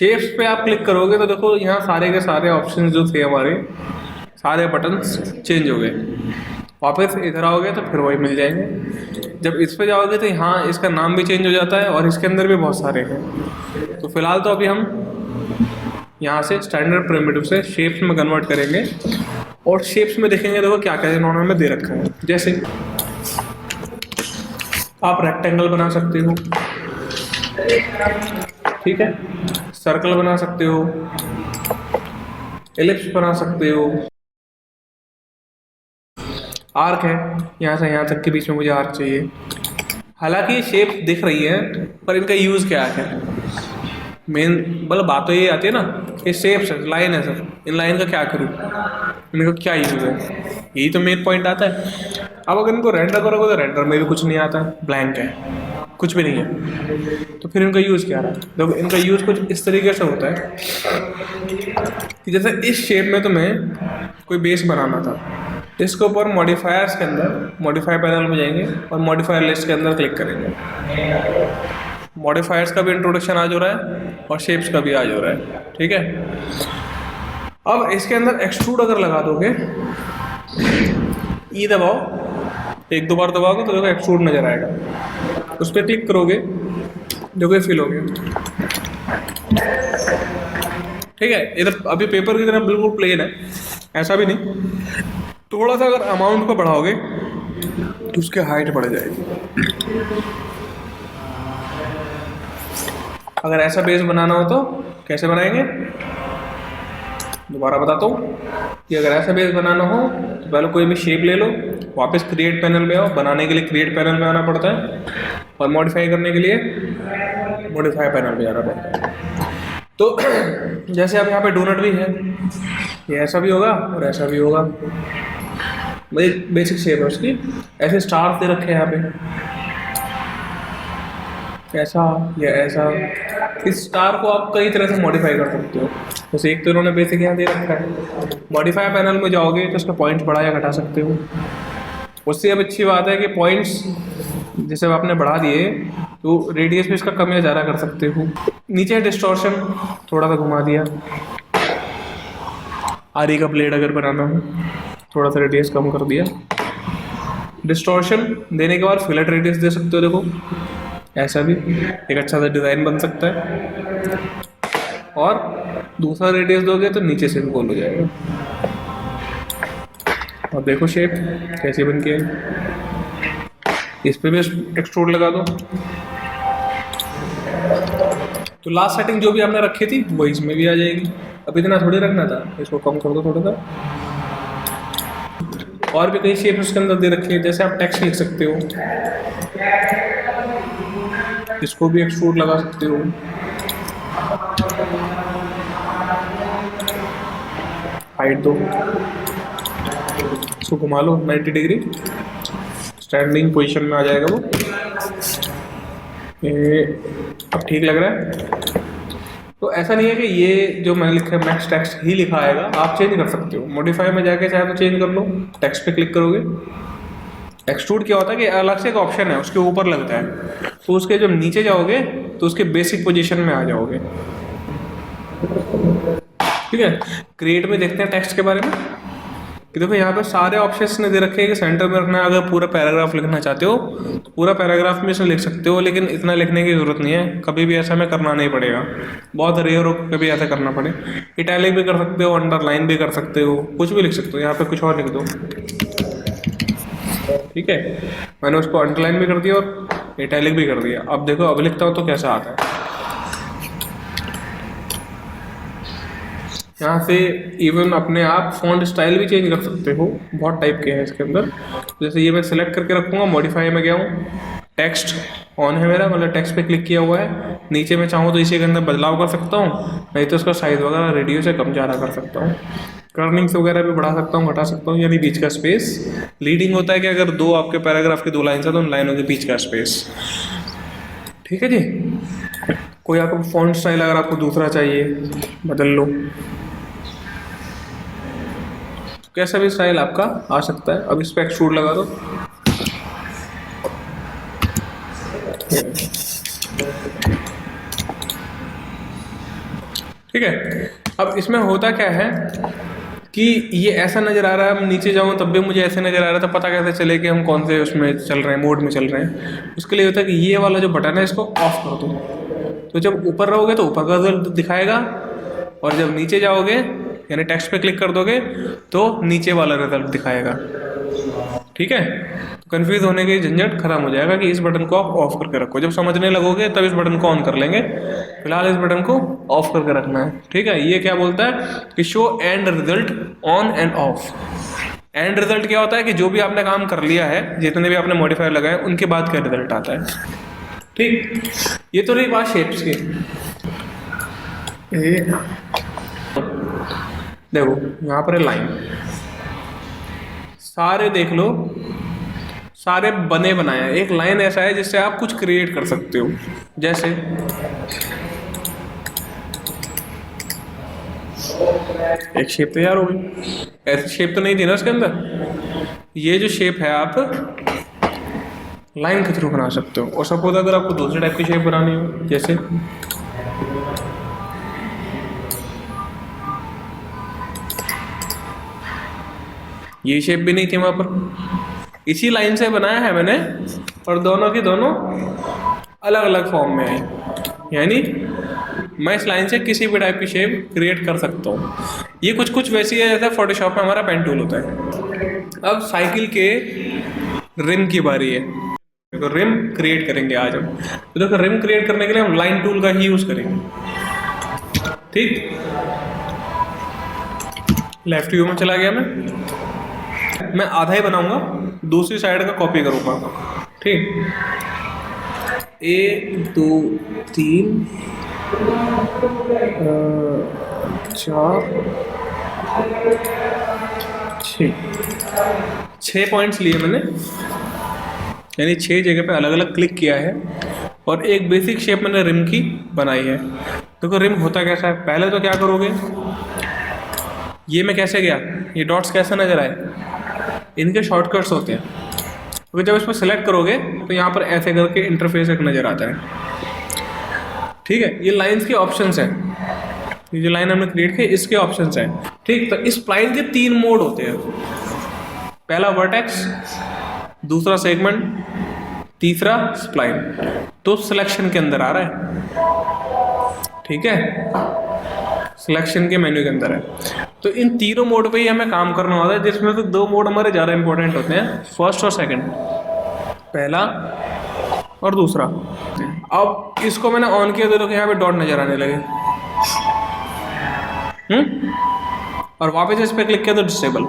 Shapes पे आप click करोगे तो देखो यहाँ सारे के सारे ऑप्शन जो थे हमारे सारे बटन्स चेंज हो गए। वापस इधर आओगे तो फिर वही मिल जाएंगे। जब इस पे जाओगे तो यहाँ इसका नाम भी चेंज हो जाता है और इसके अंदर भी बहुत सारे हैं। तो फिलहाल तो अभी हम यहाँ से स्टैंडर्ड प्रिमिटिव से शेप्स में कन्वर्ट करेंगे और शेप्स में देखेंगे देखो क्या क्या इन्होंने हमें दे रखा है। जैसे आप रेक्टेंगल बना सकते हो, ठीक है, सर्कल बना सकते हो, एलिप्स बना सकते हो, आर्क है, यहाँ से यहाँ तक के बीच में मुझे आर्क चाहिए। हालांकि शेप दिख रही है पर इनका यूज़ क्या है? मेन मतलब बात तो ये आती है ना कि शेप्स है, लाइन है सर, इन लाइन का क्या करूँ, इनका क्या यूज़ है, यही तो मेन पॉइंट आता है। अब अगर इनको रेंडर करोगे तो रेंडर में भी कुछ नहीं आता, ब्लैंक है, कुछ भी नहीं है। तो फिर इनका यूज़ क्या रहा? देखो इनका यूज़ कुछ इस तरीके से होता है कि जैसे इस शेप में तुम्हें कोई बेस बनाना था, इसके ऊपर मॉडिफायर्स के अंदर मॉडिफाई पैनल में जाएंगे और मॉडिफायर लिस्ट के अंदर क्लिक करेंगे। मॉडिफायर्स का भी इंट्रोडक्शन आज हो रहा है और शेप्स का भी आज हो रहा है, ठीक है। अब इसके अंदर एक्सट्रूड अगर लगा दोगे, ई दबाओ, एक दो बार दबाओगे तो देखो एक्सट्रूड नजर आएगा। उस पर क्लिक करोगे, देखो ये फिल हो गया, ठीक है। इधर अभी पेपर की तरह बिल्कुल प्लेन है, ऐसा भी नहीं। थोड़ा सा अगर अमाउंट को बढ़ाओगे तो उसकी हाइट बढ़ जाएगी। अगर ऐसा बेस बनाना हो तो कैसे बनाएंगे, दोबारा बताता हूँ कि अगर ऐसा बेस बनाना हो तो पहले कोई भी शेप ले लो, वापस क्रिएट पैनल में आओ, बनाने के लिए क्रिएट पैनल में आना पड़ता है और मॉडिफाई करने के लिए मॉडिफाई पैनल में जाना पड़ता है। तो जैसे अब यहाँ पे डोनट भी है, ये ऐसा भी होगा और ऐसा भी होगा, भाई बेसिक शेप है उसकी। ऐसे स्टार्स दे रखे हैं यहाँ पे, ऐसा या ऐसा। इस स्टार को आप कई तरह से मॉडिफाई कर सकते हो। जैसे एक तो इन्होंने बेसिक यहाँ दे रखा है, मॉडिफाई पैनल में जाओगे तो उसका पॉइंट्स बढ़ा या घटा सकते हो। उससे अब अच्छी बात है कि पॉइंट्स जैसे आपने बढ़ा दिए तो रेडियस भी इसका कम या ज़्यादा कर सकते हो। नीचे डिस्टॉर्शन थोड़ा सा घुमा दिया, आरी का ब्लेड अगर बनाना हो थोड़ा सा रेडियस कम कर दिया। डिस्टॉर्शन देने के बाद फिलेट रेडियस दे सकते हो, देखो ऐसा भी एक अच्छा सा डिज़ाइन बन सकता है। और दूसरा रेडियस दोगे तो नीचे से भी गोल हो जाएगा। और देखो शेप कैसे बन के है, इस पे भी एक्सट्रूड लगा दो। तो लास्ट सेटिंग जो भी आपने रखी थी वो इसमें भी आ जाएगी। अब इतना थोड़ी रखना था, इसको कम कर दो थोड़ा सा। और भी कई शेप उसके अंदर दे रखी है, जैसे आप टेक्स्ट लिख सकते हो, इसको भी एक्सट्रूड लगा सकते हो। हाइट दो, इसको घुमा लो 90 डिग्री, स्टैंडिंग पोजीशन में आ जाएगा वो। ये अब ठीक लग रहा है। तो ऐसा नहीं है कि ये जो मैंने लिखा है मैक्स टेक्स्ट ही लिखा आएगा, आप चेंज कर सकते हो। मॉडिफाई में जाके चाहे तो चेंज कर लो, टेक्स्ट पे क्लिक करोगे। एक्सट्रूड क्या होता है कि अलग से एक ऑप्शन है उसके ऊपर लगता है, तो उसके जब नीचे जाओगे तो उसके बेसिक पोजीशन में आ जाओगे, ठीक है। क्रिएट में देखते हैं टेक्स्ट के बारे में कि देखो यहाँ पे सारे ऑप्शंस ने दे रखे हैं कि सेंटर में रखना है। अगर पूरा पैराग्राफ लिखना चाहते हो तो पूरा पैराग्राफ में इसमें लिख सकते हो, लेकिन इतना लिखने की जरूरत नहीं है, कभी भी ऐसा हमें करना नहीं पड़ेगा। बहुत रेयर हो कभी ऐसा करना पड़े। इटैलिक भी कर सकते हो, अंडरलाइन भी कर सकते हो, कुछ भी लिख सकते हो। यहाँ पे कुछ और लिख दो, ठीक है। मैंने उसको अंडरलाइन भी कर दिया और इटैलिक भी कर दिया। अब देखो अब लिखता हूँ तो कैसा आता है। यहाँ से इवन अपने आप फॉन्ट स्टाइल भी चेंज कर सकते हो, बहुत टाइप के हैं इसके अंदर। जैसे ये मैं सिलेक्ट करके रखूँगा, मॉडिफाई में गया हूँ, टेक्स्ट ऑन है मेरा, मतलब टेक्स्ट पे क्लिक किया हुआ है। नीचे में चाहूँ तो इसी के अंदर बदलाव कर सकता हूँ, नहीं तो उसका साइज़ वगैरह रेडियो से कम ज़्यादा कर सकता हूँ। कर्निंग्स वगैरह भी बढ़ा सकता हूँ, घटा सकता हूँ, यानी बीच का स्पेस। लीडिंग होता है कि अगर दो आपके पैराग्राफ की दो लाइन है तो उन लाइनों के बीच का स्पेस, ठीक है जी। कोई आपको फॉन्ट स्टाइल अगर आपको दूसरा चाहिए बदल लो, कैसा भी स्टाइल आपका आ सकता है। अब इस पर एक्सट्रूड लगा दो, ठीक है। अब इसमें होता क्या है कि ये ऐसा नज़र आ रहा है, अब नीचे जाऊँ तब भी मुझे ऐसे नज़र आ रहा है, तो पता कैसे चले कि हम कौन से उसमें चल रहे हैं, मोड में चल रहे हैं। उसके लिए होता है कि ये वाला जो बटन है इसको ऑफ कर दो, तो जब ऊपर रहोगे तो ऊपर का रिजल्ट दिखाएगा, और जब नीचे जाओगे यानी टेक्स्ट पे क्लिक कर दोगे तो नीचे वाला रिजल्ट दिखाएगा। ठीक है, तो कन्फ्यूज़ होने की झंझट खत्म हो जाएगा कि इस बटन को आप ऑफ करके रखो। जब समझने लगोगे तब इस बटन को ऑन कर लेंगे, फिलहाल इस बटन को ऑफ करके रखना है। ठीक है, ये क्या बोलता है कि show and result on end of. And result क्या होता है कि जो भी आपने काम कर लिया है, जितने भी आपने मॉडिफायर लगाए, उनके बाद क्या रिजल्ट आता है। ठीक, ये तो रही बात शेप्स की। देखो यहाँ पर है लाइन, सारे देख लो, सारे बने बनाए हैं। एक लाइन ऐसा है जिससे आप कुछ क्रिएट कर सकते हो, जैसे एक शेप तैयार हो गई। ऐसी शेप तो नहीं थी ना उसके अंदर। ये जो शेप है आप लाइन के थ्रू बना सकते हो। और सपोज अगर आपको दूसरे टाइप की शेप बनानी हो, जैसे ये शेप भी नहीं थी वहां पर, इसी लाइन से बनाया है मैंने, और दोनों की दोनों अलग अलग फॉर्म में है। यानी मैं इस लाइन से किसी भी टाइप की शेप क्रिएट कर सकता हूँ। ये कुछ कुछ वैसी है जैसे फोटोशॉप में हमारा पेन टूल होता है। अब साइकिल के रिम की बारी है, तो रिम क्रिएट करेंगे आज हम। तो देखो रिम क्रिएट करने के लिए हम लाइन टूल का ही यूज करेंगे। ठीक, लेफ्ट व्यू में चला गया मैं आधा ही बनाऊंगा, दूसरी साइड का कॉपी करूंगा। ठीक, 1 2 3 4 6 पॉइंट्स लिए मैंने, यानी 6 जगह पे अलग अलग क्लिक किया है, और एक बेसिक शेप मैंने रिम की बनाई है। देखो रिम होता कैसा है, पहले तो क्या करोगे, ये मैं कैसे गया, ये डॉट्स कैसे नजर आए, इनके शॉर्टकट्स होते हैं। तो जब इसको सेलेक्ट करोगे तो यहाँ पर ऐसे करके इंटरफेस एक नज़र आता है। ठीक है, ये लाइंस के ऑप्शंस हैं, ये जो लाइन हमने क्रिएट की इसके ऑप्शंस हैं। ठीक, तो इस स्प्लाइन के 3 मोड होते हैं, पहला वर्टेक्स, दूसरा सेगमेंट, तीसरा स्प्लाइन। तो सिलेक्शन के अंदर आ रहा है। ठीक है, सिलेक्शन के मेन्यू के अंदर है। तो इन तीनों मोड पे ही हमें काम करना होता है, जिसमें से 2 मोड हमारे ज़्यादा इंपॉर्टेंट होते हैं, फर्स्ट और सेकंड, पहला और दूसरा। अब इसको मैंने ऑन किया तो देखो यहाँ पे डॉट नजर आने लगे, और वापस इस पर क्लिक किया तो डिसेबल।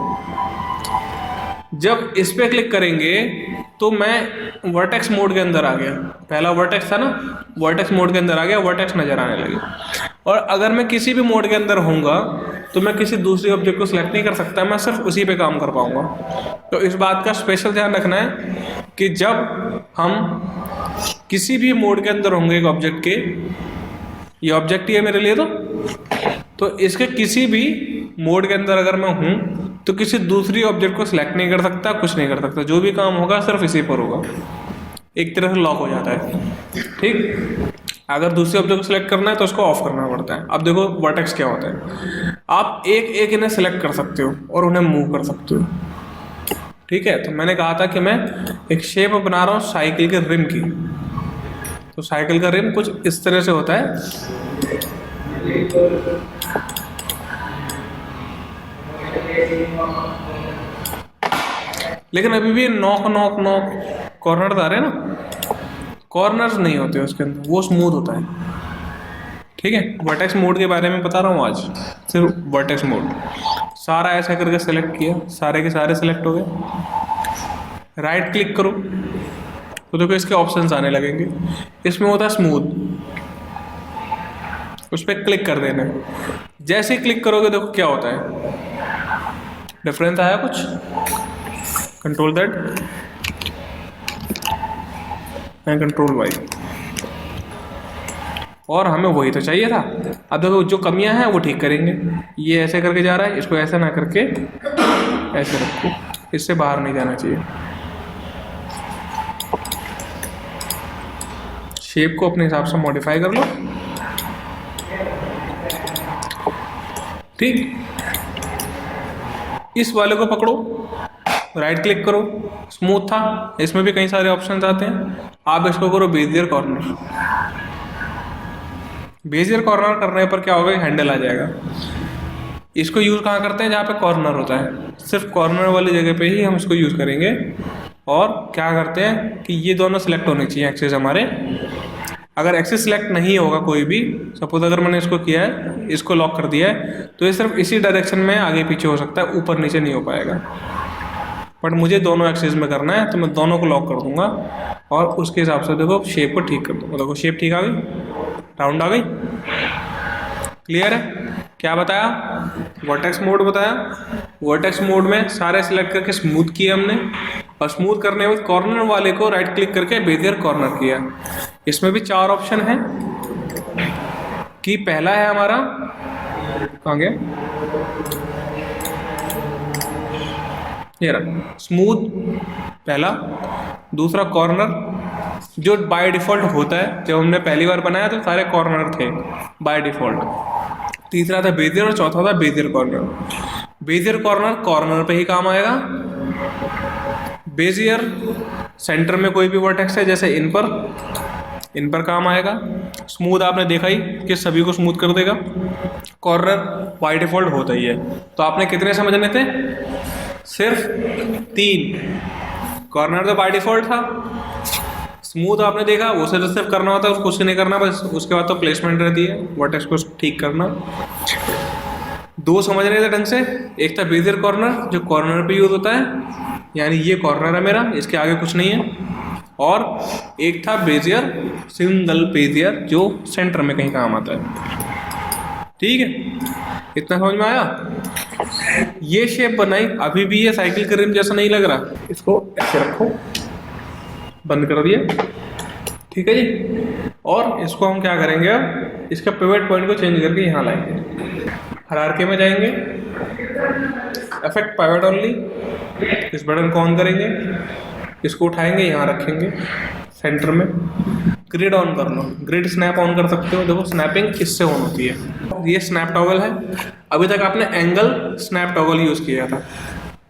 जब इस पर क्लिक करेंगे तो मैं वर्टेक्स मोड के अंदर आ गया, पहला वर्टेक्स था ना, वर्टेक्स मोड के अंदर आ गया, वर्टेक्स नजर आने लगे। और अगर मैं किसी भी मोड के अंदर होऊंगा तो मैं किसी दूसरे ऑब्जेक्ट को सिलेक्ट नहीं कर सकता, मैं सिर्फ उसी पे काम कर पाऊंगा। तो इस बात का स्पेशल ध्यान रखना है कि जब हम किसी भी मोड के अंदर होंगे एक ऑब्जेक्ट के, ये ऑब्जेक्ट ही है मेरे लिए, तो इसके किसी भी मोड के अंदर अगर मैं हूँ तो किसी दूसरी ऑब्जेक्ट को सिलेक्ट नहीं कर सकता, कुछ नहीं कर सकता, जो भी काम होगा सिर्फ इसी पर होगा, एक तरह से लॉक हो जाता है। ठीक, अगर दूसरे ऑब्जेक्ट को सिलेक्ट करना है तो उसको ऑफ करना पड़ता है। अब देखो वर्टेक्स क्या होता है, आप एक एक इन्हें सिलेक्ट कर सकते हो और उन्हें मूव कर सकते हो। ठीक है, तो मैंने कहा था कि मैं एक शेप बना रहा हूँ साइकिल के रिम की, तो साइकिल का रिम कुछ इस तरह से होता है। लेकिन अभी भी नॉक नॉक नॉक कॉर्नर आ रहे हैं ना, कॉर्नर्स नहीं होते उसके अंदर, वो स्मूथ होता है। ठीक है, वर्टेक्स मोड के बारे में बता रहा हूँ आज, सिर्फ वर्टेक्स मोड। सारा ऐसा करके सेलेक्ट किया, सारे के सारे सेलेक्ट हो गए। राइट क्लिक करो तो देखो इसके ऑप्शंस आने लगेंगे। इसमें होता है स्मूथ, उस पर क्लिक कर देना है। जैसे ही क्लिक करोगे देखो क्या होता है, डिफरेंस आया कुछ, control Z and control Y, और हमें वही तो चाहिए था। अब देखो जो कमियां हैं वो ठीक करेंगे। ये ऐसे करके जा रहा है, इसको ऐसे ना करके ऐसे रखो, इससे बाहर नहीं जाना चाहिए। शेप को अपने हिसाब से मॉडिफाई कर लो। ठीक, इस वाले को पकड़ो, राइट क्लिक करो, स्मूथ था, इसमें भी कई सारे ऑप्शंस आते हैं, आप इसको करो बेजियर कॉर्नर। बेजियर कॉर्नर करने पर क्या होगा, हैंडल आ जाएगा। इसको यूज़ कहाँ करते हैं, जहाँ पे कॉर्नर होता है, सिर्फ कॉर्नर वाली जगह पे ही हम इसको यूज़ करेंगे। और क्या करते हैं कि ये दोनों सिलेक्ट होने चाहिए एक्सेस हमारे। अगर एक्सेस सिलेक्ट नहीं होगा कोई भी, सपोज अगर मैंने इसको किया है, इसको लॉक कर दिया है, तो ये सिर्फ इसी डायरेक्शन में आगे पीछे हो सकता है, ऊपर नीचे नहीं हो पाएगा। बट मुझे दोनों एक्सेस में करना है, तो मैं दोनों को लॉक कर दूंगा और उसके हिसाब से देखो शेप को ठीक कर दूंगा। देखो शेप ठीक आ गई, राउंड आ गई, क्लियर है। क्या बताया, वर्टेक्स मोड बताया। वर्टेक्स मोड में सारे सिलेक्ट करके स्मूथ किए हमने, और स्मूथ करने में कॉर्नर वाले को राइट क्लिक करके बेजियर कॉर्नर किया। इसमें भी 4 ऑप्शन है कि पहला है हमारा, कहाँ गया, ये रहा स्मूथ पहला, दूसरा कॉर्नर जो बाय डिफ़ॉल्ट होता है, जब हमने पहली बार बनाया तो सारे कॉर्नर थे बाय डिफ़ॉल्ट, तीसरा था बेजियर और चौथा था Bezier corner. Bezier corner corner पे ही काम आएगा। बेजियर सेंटर में कोई भी वर्टेक्स है, जैसे इन पर काम आएगा। स्मूथ आपने देखा ही कि सभी को स्मूथ कर देगा। कॉर्नर बाय डिफ़ॉल्ट होता ही है। तो आपने कितने समझने थे, सिर्फ 3। कॉर्नर तो बाय डिफ़ॉल्ट था, स्मूथ आपने देखा, वो सिर्फ करना होता है, उसको कुछ नहीं करना, बस उसके बाद तो प्लेसमेंट रहती है, वर्टेक्स को ठीक करना। 2 समझ रहे थे ढंग से, एक था बेजियर कॉर्नर जो कॉर्नर पे यूज होता है, यानी ये कॉर्नर है मेरा, इसके आगे कुछ नहीं है, और एक था बेजियर सिंगल बेजियर जो सेंटर में कहीं काम आता है। ठीक है, इतना समझ में आया। ये शेप बनाई, अभी भी ये साइकिल के रिम जैसा नहीं लग रहा, इसको ऐसे रखो, बंद कर दिया, ठीक है जी। और इसको हम क्या करेंगे, अब इसका पिवट पॉइंट को चेंज करके यहाँ लाएंगे, हायरार्की में जाएंगे, इफेक्ट पिवट ओनली, इस बटन को ऑन करेंगे, इसको उठाएंगे, यहाँ रखेंगे सेंटर में, ग्रिड ऑन कर लो, ग्रिड स्नैप ऑन कर सकते हो। देखो स्नैपिंग इससे ऑन होती है, ये स्नैप टॉगल है। अभी तक आपने एंगल स्नैप टॉगल यूज़ किया था,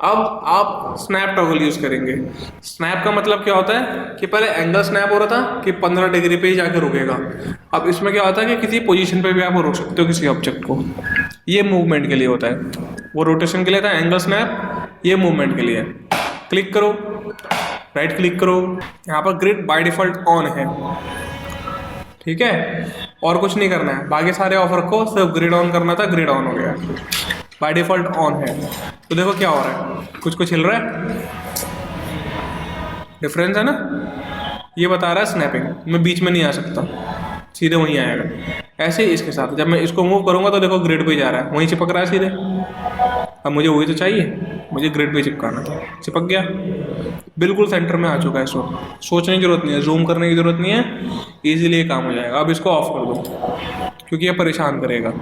अब आप स्नैप टॉगल यूज़ करेंगे। स्नैप का मतलब क्या होता है कि पहले एंगल स्नैप हो रहा था कि 15 डिग्री पे ही जाके रुकेगा, अब इसमें क्या होता है कि किसी पोजीशन पे भी आप रोक सकते हो किसी ऑब्जेक्ट को। ये मूवमेंट के लिए होता है, वो रोटेशन के लिए था एंगल स्नैप, ये मूवमेंट के लिए। क्लिक करो, राइट क्लिक करो, यहाँ पर ग्रिड बाय डिफ़ॉल्ट ऑन है, ठीक है, और कुछ नहीं करना है, बाकी सारे ऑफ रखो, सिर्फ ग्रिड ऑन करना था, ग्रिड ऑन हो गया, बाय डिफ़ॉल्ट ऑन है। तो देखो क्या हो रहा है, कुछ हिल रहा है, डिफरेंस है ना, ये बता रहा है स्नैपिंग, मैं बीच में नहीं आ सकता, सीधे वहीं आएगा। ऐसे ही इसके साथ, जब मैं इसको मूव करूंगा तो देखो ग्रिड पे जा रहा है, वहीं चिपक रहा है सीधे। अब मुझे वही तो चाहिए, मुझे ग्रिड पे चिपकाना था, चिपक गया, बिल्कुल सेंटर में आ चुका है। सोचने की जरूरत नहीं है, जूम करने की जरूरत नहीं है, ईजिली ये काम हो जाएगा। अब इसको ऑफ कर दो क्योंकि ये परेशान करेगा,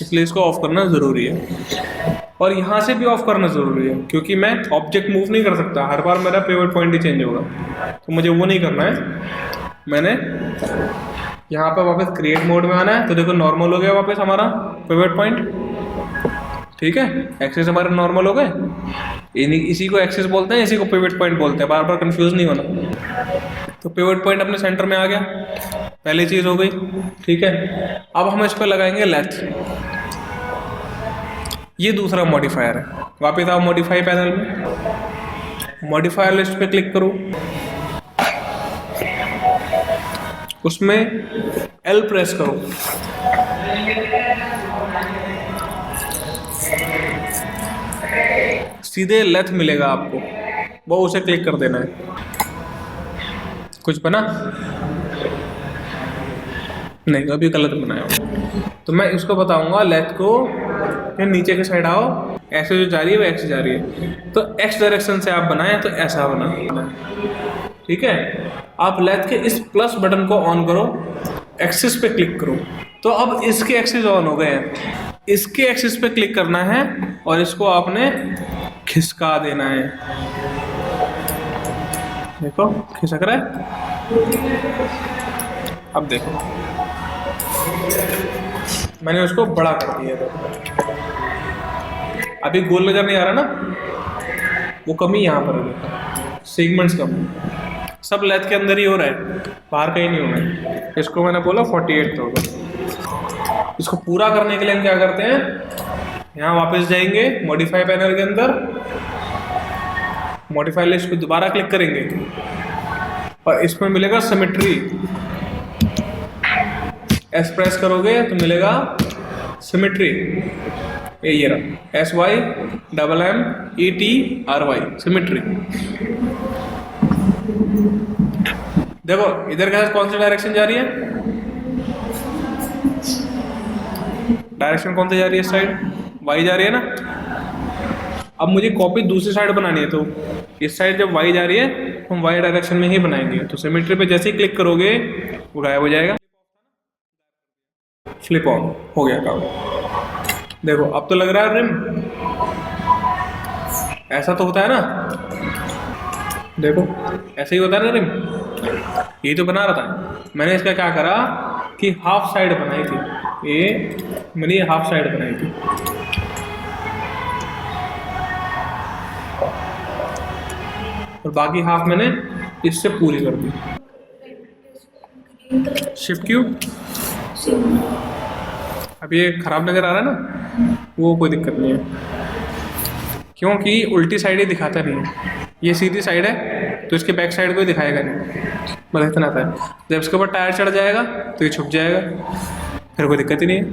इसलिए इसको ऑफ करना ज़रूरी है। और यहाँ से भी ऑफ करना ज़रूरी है क्योंकि मैं ऑब्जेक्ट मूव नहीं कर सकता, हर बार मेरा पिवट पॉइंट ही चेंज होगा, तो मुझे वो नहीं करना है। मैंने यहाँ पर वापस क्रिएट मोड में आना है, तो देखो नॉर्मल हो गया वापस हमारा पिवट पॉइंट, ठीक है, एक्सेस हमारे नॉर्मल हो गए। इसी को एक्सेस बोलते हैं, इसी को पिवट पॉइंट बोलते हैं, बार बार कंफ्यूज नहीं होना। तो पिवट पॉइंट अपने सेंटर में आ गया, पहली चीज़ हो गई, ठीक है। अब हम इस पर लगाएंगे लेथ, ये दूसरा मॉडिफायर है। वापस आओ मॉडिफाई पैनल में, मॉडिफायर लिस्ट पे क्लिक करो, उसमें L प्रेस करो, सीधे लेथ मिलेगा आपको, वो उसे क्लिक कर देना है। कुछ बना नहीं, अभी गलत बनाया, तो मैं इसको बताऊंगा लेथ को फिर नीचे के साइड आओ, ऐसे जो जा रही है वो एक्स जा रही है, तो एक्स डायरेक्शन से आप बनाएं तो ऐसा बना, ठीक है। आप लेथ के इस प्लस बटन को ऑन करो, एक्सिस पे क्लिक करो, तो अब इसके एक्सिस ऑन हो गए हैं। इसके एक्सिस पे क्लिक करना है और इसको आपने खिसका देना है, देखो खिसक रहा है। अब देखो मैंने उसको बड़ा कर दिया, देखो अभी गोल नजर नहीं आ रहा ना, वो कमी यहाँ पर है, सेगमेंट्स कम, सब लेंथ के अंदर ही हो रहा है, बाहर कहीं नहीं हो रहा है। इसको मैंने बोला 48,000। इसको पूरा करने के लिए हम क्या करते हैं, यहाँ वापस जाएंगे मॉडिफाई पैनल के अंदर, मॉडिफाई लिस्ट पे दोबारा क्लिक करेंगे और इसमें मिलेगा सिमेट्री, एस प्रेस करोगे तो मिलेगा सिमेट्री, ये रहा SYMMETRY सिमेट्री। देखो इधर के साथ कौन सी डायरेक्शन जा रही है, डायरेक्शन कौन सी जा रही है, साइड वाई जा रही है ना। अब मुझे कॉपी दूसरी साइड बनानी है, तो इस साइड जब वाई जा रही है तो हम वाई डायरेक्शन में ही बनाएंगे। तो सिमेट्री पे जैसे ही क्लिक करोगे वो गायब हो जाएगा, फ्लिप ऑन हो गया काम। देखो अब तो लग रहा है रिम, ऐसा तो होता है ना, देखो ऐसे ही होता है ना रिम, ये तो बना रहा था मैंने। इसका क्या करा कि हाफ साइड बनाई थी, ये मैंने हाफ साइड बनाई थी, और बाकी हाफ मैंने इससे पूरी कर दी। शिफ्ट क्यू, अब ये खराब नजर आ रहा है ना, वो कोई दिक्कत नहीं है, क्योंकि उल्टी साइड ही दिखाता नहीं है, ये सीधी साइड है तो इसके बैक साइड को ही दिखाएगा नहीं, बस इतना था। जब इसके ऊपर टायर चढ़ जाएगा तो ये छुप जाएगा, फिर कोई दिक्कत ही नहीं है।